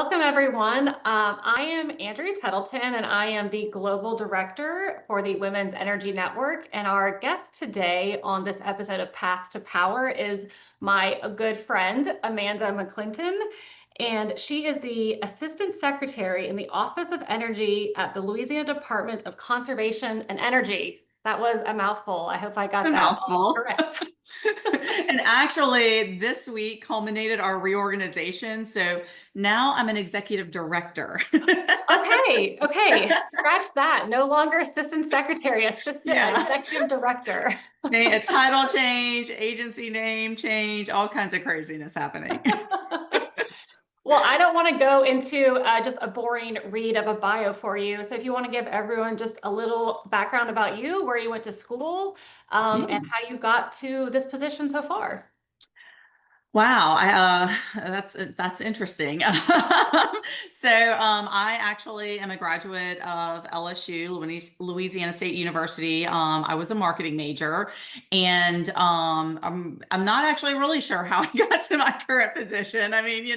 welcome everyone. I am Andrea Tettleton and I am the Global Director for the Women's Energy Network. And our guest today on this episode of Path to Power is my good friend, Amanda McClinton. And she is the Assistant Secretary in the Office of Energy at the Louisiana Department of Conservation and Energy. That was a mouthful. I hope I got A that all mouthful. correct. And actually, this week culminated our reorganization. So now I'm an executive director. Okay, scratch that. No longer assistant secretary, assistant Yeah. executive director. A title change, agency name change, all kinds of craziness happening. Well, I don't want to go into just a boring read of a bio for you. So if you want to give everyone just a little background about you, where you went to school, Yeah. and how you got to this position so far. Wow, that's interesting. I actually am a graduate of LSU, Louisiana State University. I was a marketing major, and I'm not actually really sure how I got to my current position. I mean,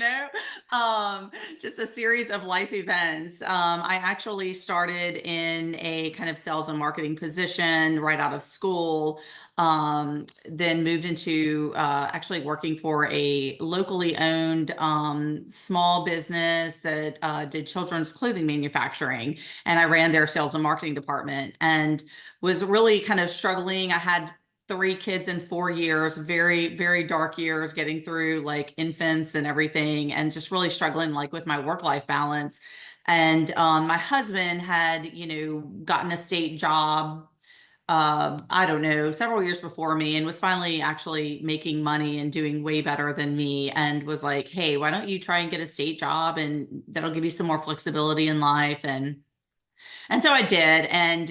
just a series of life events. I actually started in a kind of sales and marketing position right out of school. Then moved into actually working for a locally owned small business that did children's clothing manufacturing. And I ran their sales and marketing department and was really kind of struggling. I had three kids in 4 years, very, very dark years, getting through like infants and everything, and just really struggling like with my work-life balance. And my husband had, gotten a state job, I don't know, several years before me, and was finally actually making money and doing way better than me, and was like, hey, why don't you try and get a state job, and that'll give you some more flexibility in life. And so I did, and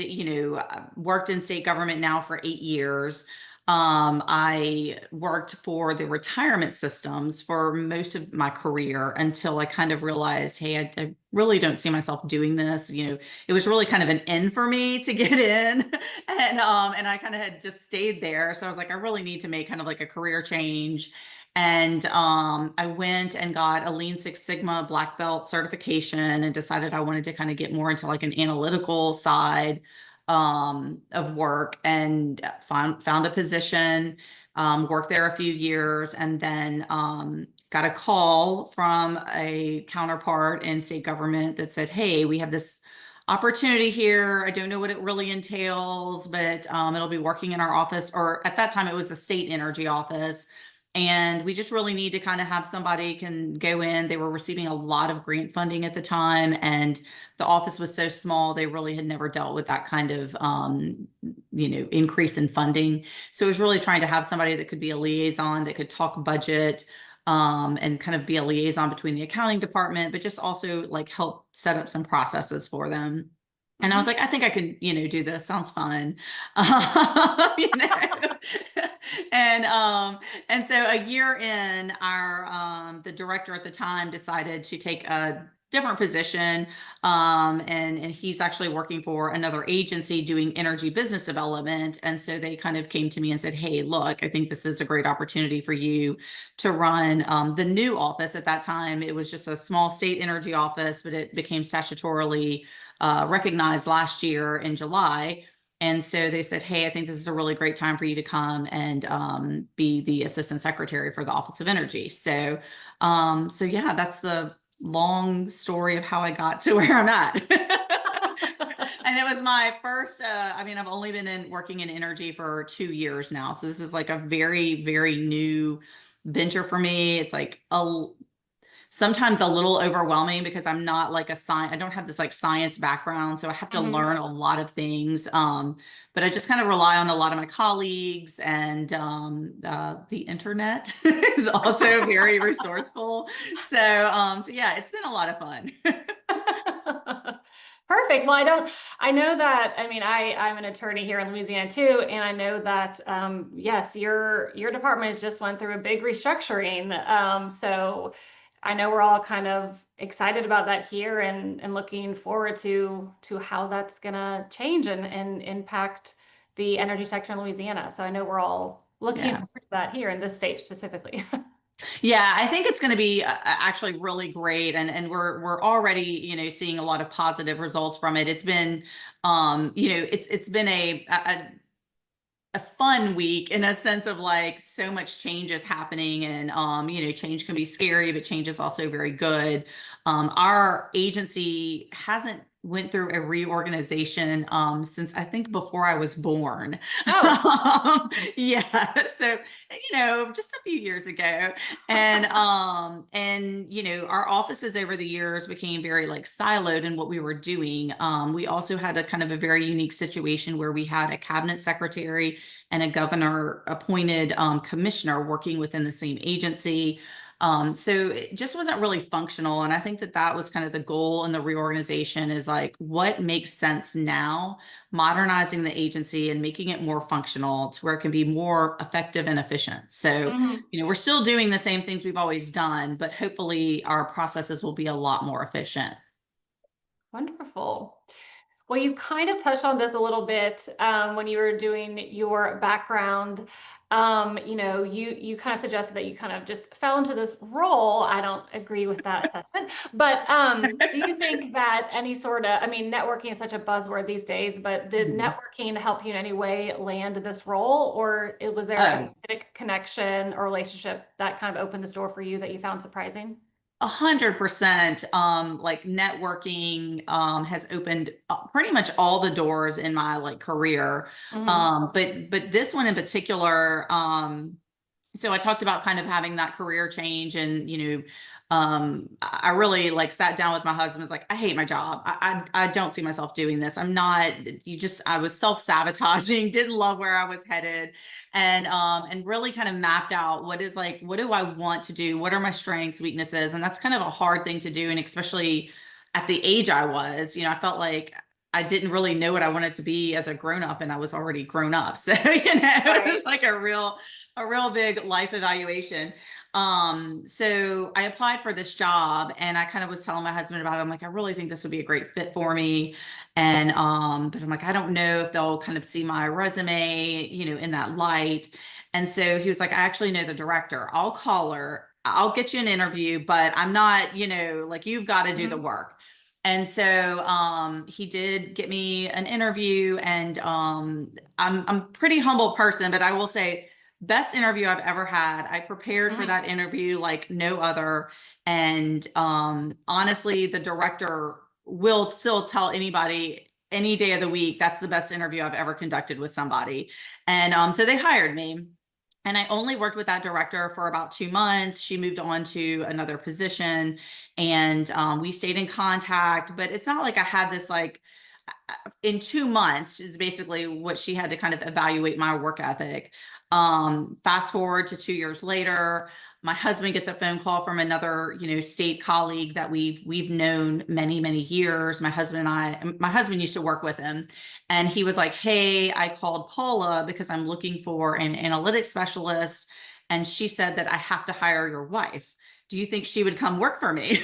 worked in state government now for 8 years. I worked for the retirement systems for most of my career until I kind of realized, hey, I really don't see myself doing this. It was really kind of an in for me to get in, and I kind of had just stayed there. So I was like, I really need to make kind of like a career change. And I went and got a Lean Six Sigma black belt certification and decided I wanted to kind of get more into like an analytical side of work, and found a position, worked there a few years, and then got a call from a counterpart in state government that said, hey, we have this opportunity here. I don't know what it really entails, but it'll be working in our office, or at that time it was the state energy office. And we just really need to kind of have somebody can go in. They were receiving a lot of grant funding at the time, and the office was so small, they really had never dealt with that kind of, increase in funding. So it was really trying to have somebody that could be a liaison, that could talk budget, and kind of be a liaison between the accounting department, but just also like help set up some processes for them. And I was like, I think I can, do this. Sounds fun. You know. And so a year in, our the director at the time decided to take a different position. And he's actually working for another agency doing energy business development. And so they kind of came to me and said, hey, look, I think this is a great opportunity for you to run the new office. At that time, it was just a small state energy office, but it became statutorily recognized last year in July. And so they said, hey, I think this is a really great time for you to come and be the assistant secretary for the Office of Energy. So yeah, that's the long story of how I got to where I'm at. And it was my first, I've only been working in energy for 2 years now. So this is like a very, very new venture for me. It's like sometimes a little overwhelming because I'm not like I don't have this like science background. So I have to learn a lot of things. But I just kind of rely on a lot of my colleagues, and the internet is also very resourceful. So yeah, it's been a lot of fun. Perfect. Well, I know that, I'm an attorney here in Louisiana too, and I know that, yes, your department has just went through a big restructuring. So I know we're all kind of excited about that here and looking forward to how that's gonna change and impact the energy sector in Louisiana. So I know we're all looking Yeah. forward to that here in this state specifically. Yeah, I think it's going to be actually really great, and we're already, seeing a lot of positive results from it. It's been, it's been a fun week in a sense of like so much change is happening, and change can be scary, but change is also very good. Our agency hasn't went through a reorganization since I think before I was born. Oh, Yeah, so just a few years ago, and our offices over the years became very like siloed in what we were doing. We also had a kind of a very unique situation where we had a cabinet secretary and a governor appointed commissioner working within the same agency. So it just wasn't really functional. And I think that that was kind of the goal in the reorganization, is like, what makes sense now, modernizing the agency and making it more functional to where it can be more effective and efficient. So, mhm. we're still doing the same things we've always done, but hopefully our processes will be a lot more efficient. Wonderful. Well, you kind of touched on this a little bit when you were doing your background. You kind of suggested that you kind of just fell into this role. I don't agree with that assessment, but do you think that any sort of, I mean, networking is such a buzzword these days, but did Mhm. networking help you in any way land this role, or was there a Oh, specific connection or relationship that kind of opened this door for you that you found surprising? 100%. Like networking has opened pretty much all the doors in my like career. Hmm. But this one in particular, so I talked about kind of having that career change, and I really like sat down with my husband, was like, I hate my job. I don't see myself doing this. I'm not, I was self-sabotaging, didn't love where I was headed, and really kind of mapped out what is like, what do I want to do? What are my strengths, weaknesses? And that's kind of a hard thing to do. And especially at the age I was, I felt like I didn't really know what I wanted to be as a grown up, and I was already grown up. So, it Right. was like a real big life evaluation. So I applied for this job, and I kind of was telling my husband about it. I'm like, I really think this would be a great fit for me. And but I'm like, I don't know if they'll kind of see my resume, in that light. And so he was like, I actually know the director. I'll call her. I'll get you an interview, but I'm not, like, you've got to do the Mhm. work. And so he did get me an interview, and I'm a pretty humble person, but I will say, best interview I've ever had. I prepared for Mhm. that interview like no other. And honestly, the director will still tell anybody any day of the week that's the best interview I've ever conducted with somebody. And so they hired me. And I only worked with that director for about 2 months. She moved on to another position, and we stayed in contact. But it's not like I had this like, in 2 months is basically what she had to kind of evaluate my work ethic. Fast forward to 2 years later, my husband gets a phone call from another, state colleague that we've known many, many years. My husband used to work with him, and he was like, "Hey, I called Paula because I'm looking for an analytics specialist, and she said that I have to hire your wife. Do you think she would come work for me?"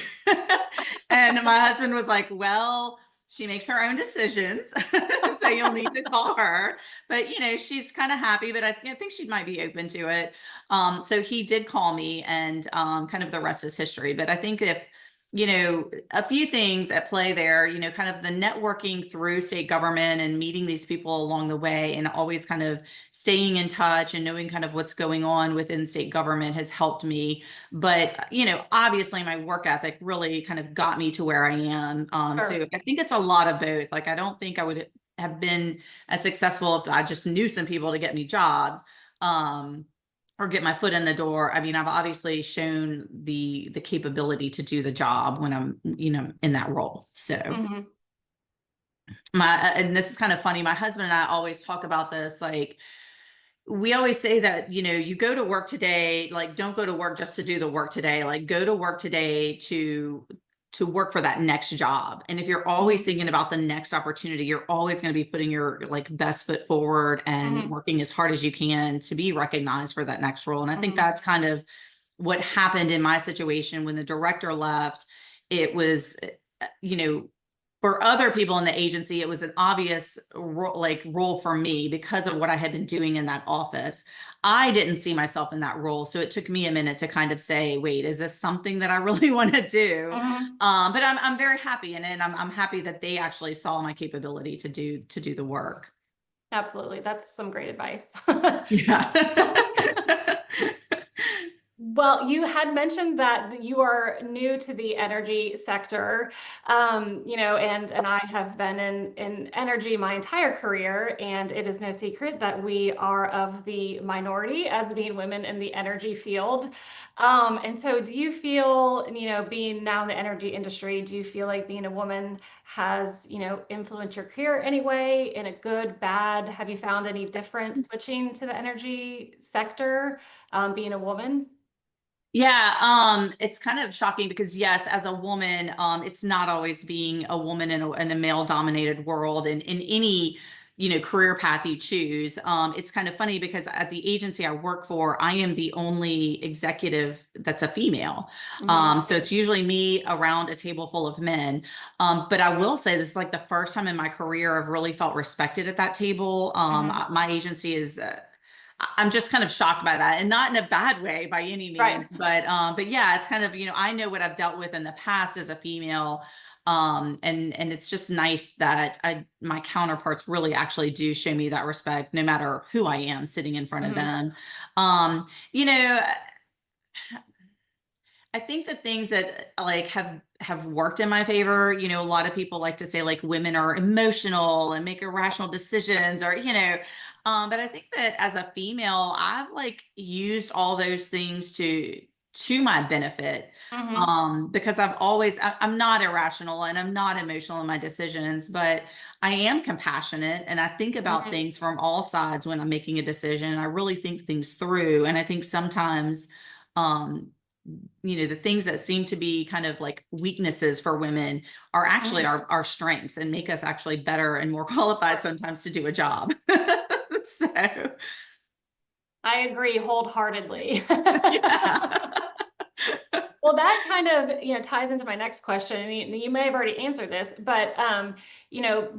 And my husband was like, "Well, she makes her own decisions, so you'll need to call her. But she's kind of happy, but I think she might be open to it." So he did call me, and kind of the rest is history. But I think if a few things at play there, kind of the networking through state government and meeting these people along the way, and always kind of staying in touch and knowing kind of what's going on within state government has helped me. But obviously my work ethic really kind of got me to where I am. Sure. So I think it's a lot of both. Like, I don't think I would have been as successful if I just knew some people to get me jobs. Or get my foot in the door. I mean, I've obviously shown the capability to do the job when I'm, in that role. So Mhm. and this is kind of funny. My husband and I always talk about this. Like, we always say that, you go to work today, like, don't go to work just to do the work today. Like, go to work today to work for that next job. And if you're always Mhm. thinking about the next opportunity, you're always going to be putting your like best foot forward and Mhm. working as hard as you can to be recognized for that next role. And I think Mhm. that's kind of what happened in my situation when the director left. It was, you know, for other people in the agency, it was an obvious role for me because of what I had been doing in that office. I didn't see myself in that role. So it took me a minute to kind of say, wait, is this something that I really want to do? Mhm. But I'm very happy in it. And I'm happy that they actually saw my capability to do the work. Absolutely. That's some great advice. Yeah. Well, you had mentioned that you are new to the energy sector, and I have been in energy my entire career, and it is no secret that we are of the minority as being women in the energy field. And so, do you feel, being now in the energy industry, do you feel like being a woman has, influenced your career anyway, in a good, bad? Have you found any difference switching to the energy sector, being a woman? Yeah, it's kind of shocking because yes, as a woman, it's not always being a woman in a male-dominated world and in any, career path you choose. It's kind of funny because at the agency I work for, I am the only executive that's a female. Mhm. So it's usually me around a table full of men. But I will say this is like the first time in my career I've really felt respected at that table. Mhm. My agency is I'm just kind of shocked by that and not in a bad way by any Right. means, but yeah, it's kind of, I know what I've dealt with in the past as a female. And it's just nice that my counterparts really actually do show me that respect, no matter who I am sitting in front of Mhm. them. Um, you know, I think the things that like have worked in my favor, a lot of people like to say like women are emotional and make irrational decisions or, but I think that as a female, I've like used all those things to my benefit. Mhm. Because I'm not irrational and I'm not emotional in my decisions, but I am compassionate and I think about Mhm. things from all sides when I'm making a decision. I really think things through. And I think sometimes um the things that seem to be kind of like weaknesses for women are actually Mhm. our strengths and make us actually better and more qualified sometimes to do a job. So, I agree wholeheartedly. yeah. Well, that kind of, ties into my next question. And you may have already answered this, but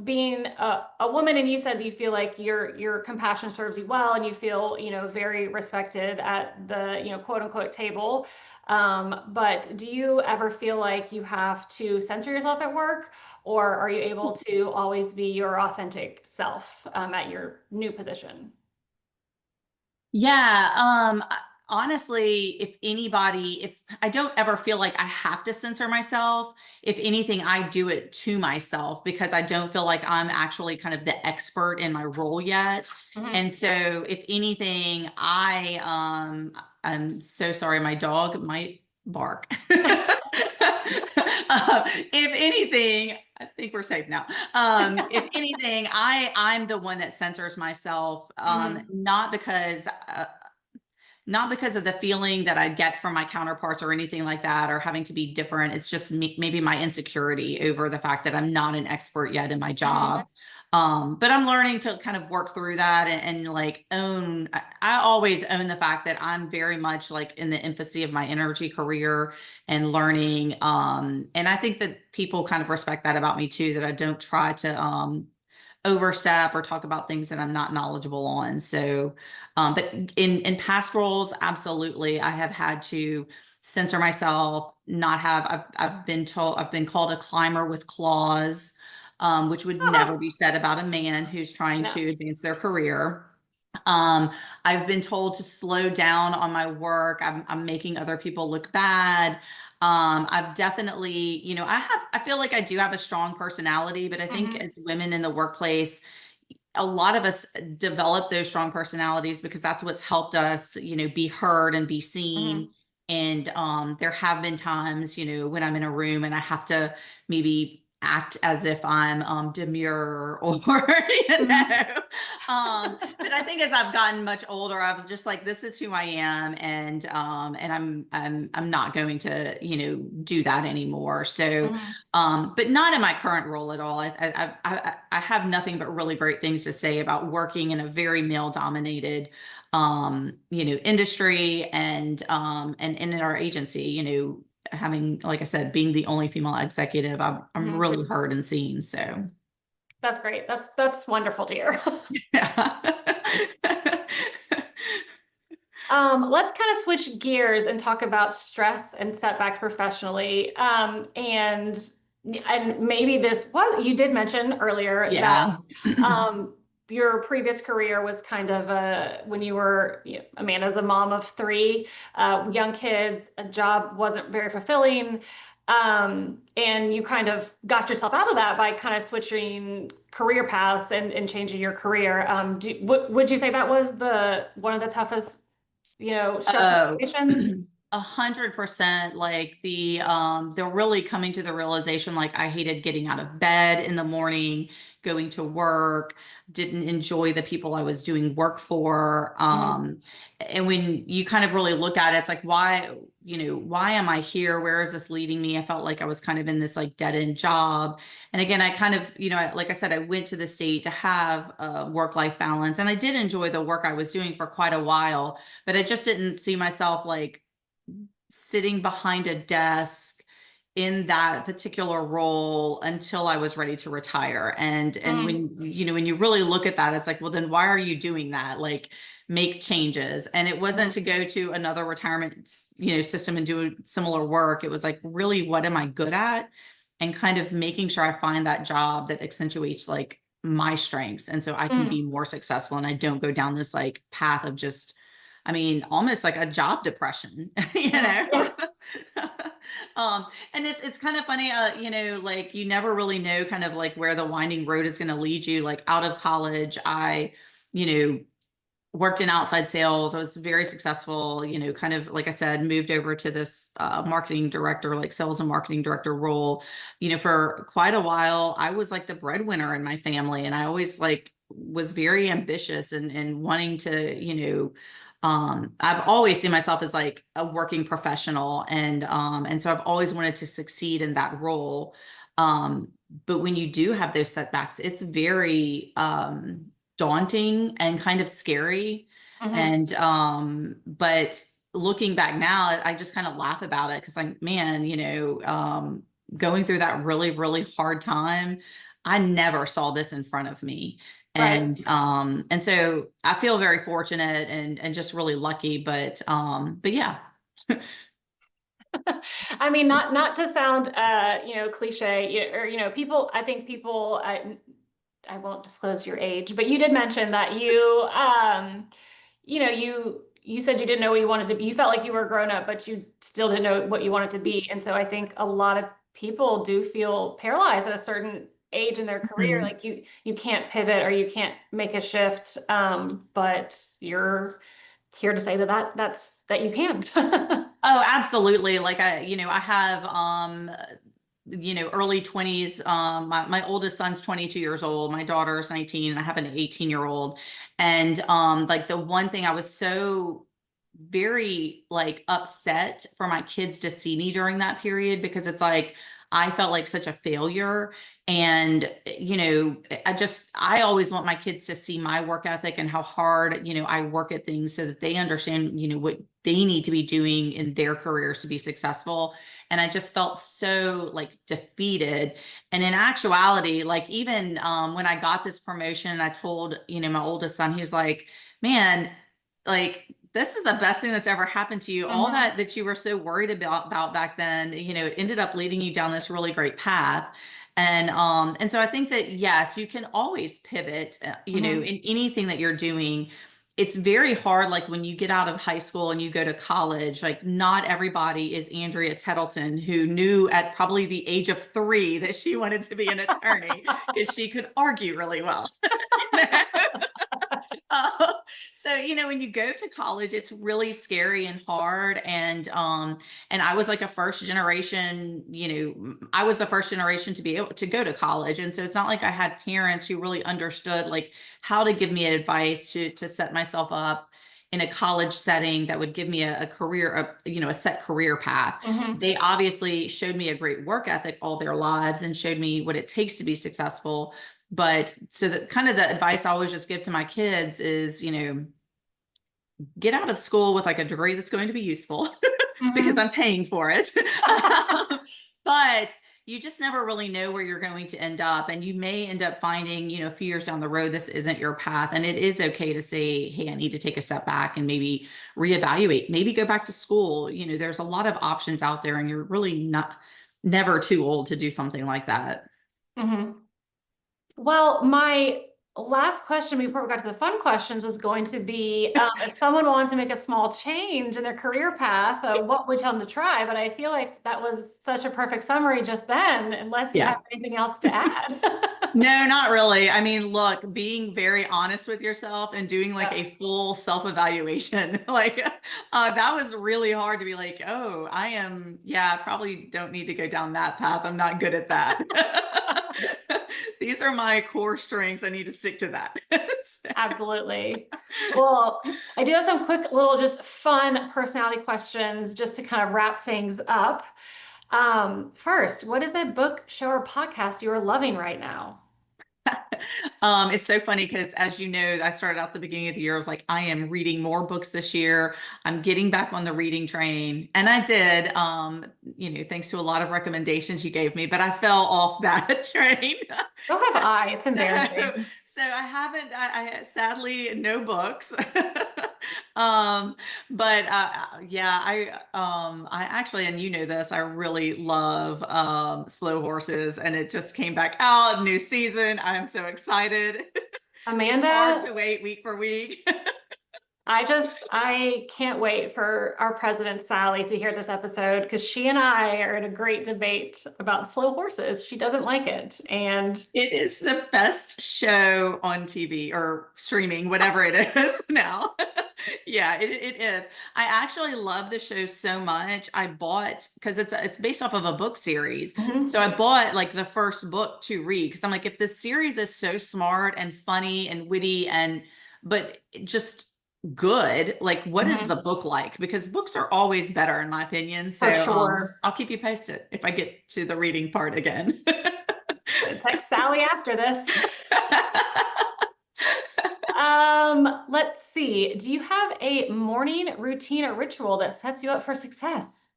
being a woman, and you said that you feel like your compassion serves you well, and you feel, very respected at the, quote unquote table. But do you ever feel like you have to censor yourself at work, or are you able to always be your authentic self, at your new position? Yeah, honestly, if I don't ever feel like I have to censor myself, if anything, I do it to myself because I don't feel like I'm actually kind of the expert in my role yet. Mhm. And so if anything, I'm so sorry, my dog might bark. If anything, I think we're safe now. If anything, I'm the one that censors myself, Mhm. not because of the feeling that I get from my counterparts or anything like that, or having to be different. It's just maybe my insecurity over the fact that I'm not an expert yet in my Mhm. job. But I'm learning to kind of work through that and like I always own the fact that I'm very much like in the infancy of my energy career and learning. And I think that people kind of respect that about me too, that I don't try to, overstep or talk about things that I'm not knowledgeable on. So, but in past roles, absolutely, I have had to censor myself, not have. I've been called a climber with claws, which would never be said about a man who's trying No. to advance their career. Um, I've been told to slow down on my work. I'm making other people look bad. I've definitely, I feel like I do have a strong personality, but I think Mhm. as women in the workplace, a lot of us develop those strong personalities because that's what's helped us, be heard and be seen. Mhm. And there have been times, when I'm in a room and I have to maybe act as if I'm demure or you Mhm. know. But I think as I've gotten much older, I've just like this is who I am, and I'm not going to do that anymore. So Mhm. but not in my current role at all. I have nothing but really great things to say about working in a very male dominated, industry and in our agency, having, like I said, being the only female executive, I'm Mhm. really heard and seen. So That's great. That's wonderful to hear. yeah. Let's kind of switch gears and talk about stress and setbacks professionally. And maybe this, well, you did mention earlier that Yeah. um, your previous career was kind of when you were, Amanda's a mom of three young kids, a job wasn't very fulfilling. And you kind of got yourself out of that by kind of switching career paths and changing your career. Would you say that was one of the toughest stressful Oh, situations? 100%. Like they're really coming to the realization, like I hated getting out of bed in the morning, going to work, didn't enjoy the people I was doing work for. Mhm. And when you kind of really look at it, it's like, why am I here? Where is this leading me? I felt like I was kind of in this like dead end job. And again, I kind of, like I said, I went to the state to have a work-life balance, and I did enjoy the work I was doing for quite a while, but I just didn't see myself like sitting behind a desk in that particular role until I was ready to retire. And Mm, when you really look at that, it's like, well, then why are you doing that? Like make changes. And it wasn't mhm, to go to another retirement, system and do similar work. It was like, really, what am I good at? And kind of making sure I find that job that accentuates like my strengths. And so I can be mm. more successful and I don't go down this like path of just, I mean, almost like a job depression, you know? Yeah. And it's kind of funny, like you never really know kind of like where the winding road is going to lead you. Like out of college, I, you know, worked in outside sales. I was very successful, kind of, like I said, moved over to this marketing director, like sales and marketing director role. For quite a while, I was like the breadwinner in my family. And I always like was very ambitious and wanting to, I've always seen myself as like a working professional. And so I've always wanted to succeed in that role. But when you do have those setbacks, it's very, daunting and kind of scary. Mhm. And but looking back now, I just kind of laugh about it because like, man, going through that really, really hard time, I never saw this in front of me. Right. And so I feel very fortunate and just really lucky. But yeah. I mean, not to sound cliche, or people. I think people. I won't disclose your age, but you did mention that you said you didn't know what you wanted to be. You felt like you were grown up, but you still didn't know what you wanted to be. And so I think a lot of people do feel paralyzed at a certain age in their career. Mhm. Like you can't pivot or you can't make a shift. But you're here to say that you can. Oh, absolutely. Like I have early 20s. My oldest son's 22 years old. My daughter's 19, and I have an 18-year-old. And like the one thing I was so very like upset for my kids to see me during that period, because it's like I felt like such a failure. And I always want my kids to see my work ethic and how hard, I work at things so that they understand, what they need to be doing in their careers to be successful. And I just felt so like defeated. And in actuality, like even when I got this promotion, I told, my oldest son, he was like, man, like this is the best thing that's ever happened to you. All Mhm. that you were so worried about back then, it ended up leading you down this really great path. And so I think that yes, you can always pivot, Mhm. in anything that you're doing. It's very hard, like when you get out of high school and you go to college, like not everybody is Andrea Tettleton, who knew at probably the age of 3 that she wanted to be an attorney because she could argue really well. So when you go to college, it's really scary and hard. And I was like a first generation, I was the first generation to be able to go to college. And so it's not like I had parents who really understood like how to give me advice to set myself up in a college setting that would give me a career, a set career path. Mhm. They obviously showed me a great work ethic all their lives and showed me what it takes to be successful. But so that kind of the advice I always just give to my kids is, get out of school with like a degree that's going to be useful. because I'm paying for it. But you just never really know where you're going to end up. And you may end up finding, a few years down the road, this isn't your path. And it is okay to say, hey, I need to take a step back and maybe reevaluate, maybe go back to school. There's a lot of options out there, and you're really never too old to do something like that. Mm-hmm. Well, my last question before we got to the fun questions was going to be, if someone wants to make a small change in their career path, what would you tell them to try? But I feel like that was such a perfect summary just then, unless you have anything else to add. No, not really. I mean, look, being very honest with yourself and doing like a full self-evaluation, that was really hard to be like, oh, I probably don't need to go down that path. I'm not good at that. These are my core strengths. I need to stick to that. Absolutely. Well, I do have some quick little just fun personality questions just to kind of wrap things up. First, what is a book, show, or podcast you are loving right now? It's so funny because, as you know, I started out the beginning of the year. I was like, I am reading more books this year. I'm getting back on the reading train. And I did, thanks to a lot of recommendations you gave me, but I fell off that train. So have I. It's embarrassing. So I haven't, I sadly, no books. I actually, and you know this, I really love Slow Horses, and it just came back out, new season. I'm so excited. Amanda, it's hard to wait week for week. I can't wait for our president, Sally, to hear this episode, because she and I are in a great debate about Slow Horses. She doesn't like it. And it is the best show on TV or streaming, whatever it is now. Yeah, it is. I actually love the show so much. I bought, because it's based off of a book series. Mhm. So I bought like the first book to read, because I'm like, if this series is so smart and funny and witty but just good, like what is the book like? Because books are always better in my opinion. So For sure. I'll keep you posted if I get to the reading part again. Text Sally after this. Let's see. Do you have a morning routine or ritual that sets you up for success?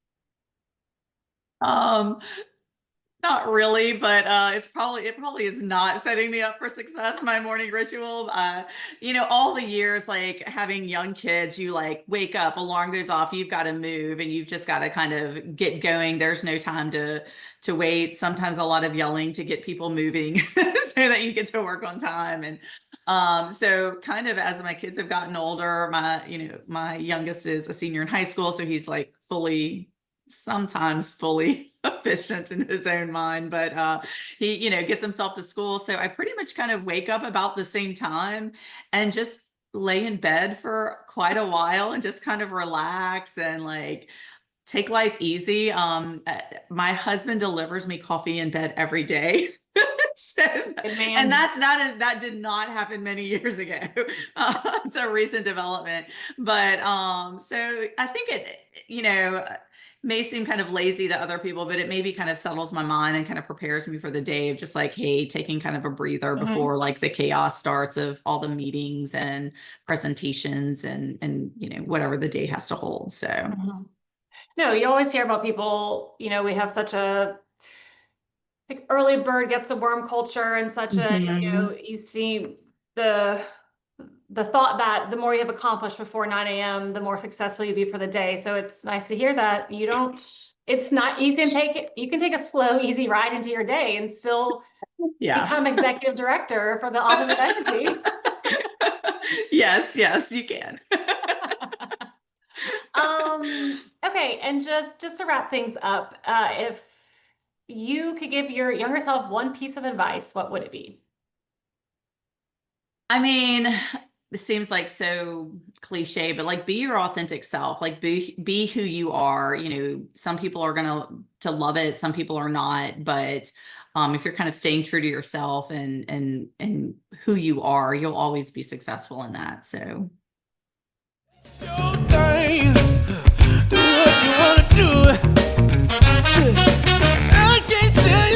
Not really, but it probably is not setting me up for success, my morning ritual. All the years, like having young kids, you like wake up, alarm goes off, you've got to move, and you've just got to kind of get going. There's no time to wait. Sometimes a lot of yelling to get people moving so that you get to work on time. And so kind of as my kids have gotten older, my youngest is a senior in high school, so he's like sometimes fully efficient in his own mind, but he gets himself to school. So I pretty much kind of wake up about the same time and just lay in bed for quite a while and just kind of relax and like take life easy. My husband delivers me coffee in bed every day. And that did not happen many years ago. It's a recent development, but so I think it may seem kind of lazy to other people, but it maybe kind of settles my mind and kind of prepares me for the day of just like, hey, taking kind of a breather before like the chaos starts of all the meetings and presentations and whatever the day has to hold. So no, you always hear about people, we have such a like early bird gets the worm culture, and such a, you see the thought that the more you have accomplished before 9 a.m., the more successful you be for the day. So it's nice to hear that you can take a slow, easy ride into your day and still become executive director for the Office of Energy. Yes, you can. Okay. And just to wrap things up, if you could give your younger self one piece of advice, what would it be? I mean, it seems like so cliche, but like be your authentic self, like be who you are. Some people are going to love it. Some people are not, but if you're kind of staying true to yourself and who you are, you'll always be successful in that. So. It's your thing. Do what you want to do. I can't tell you.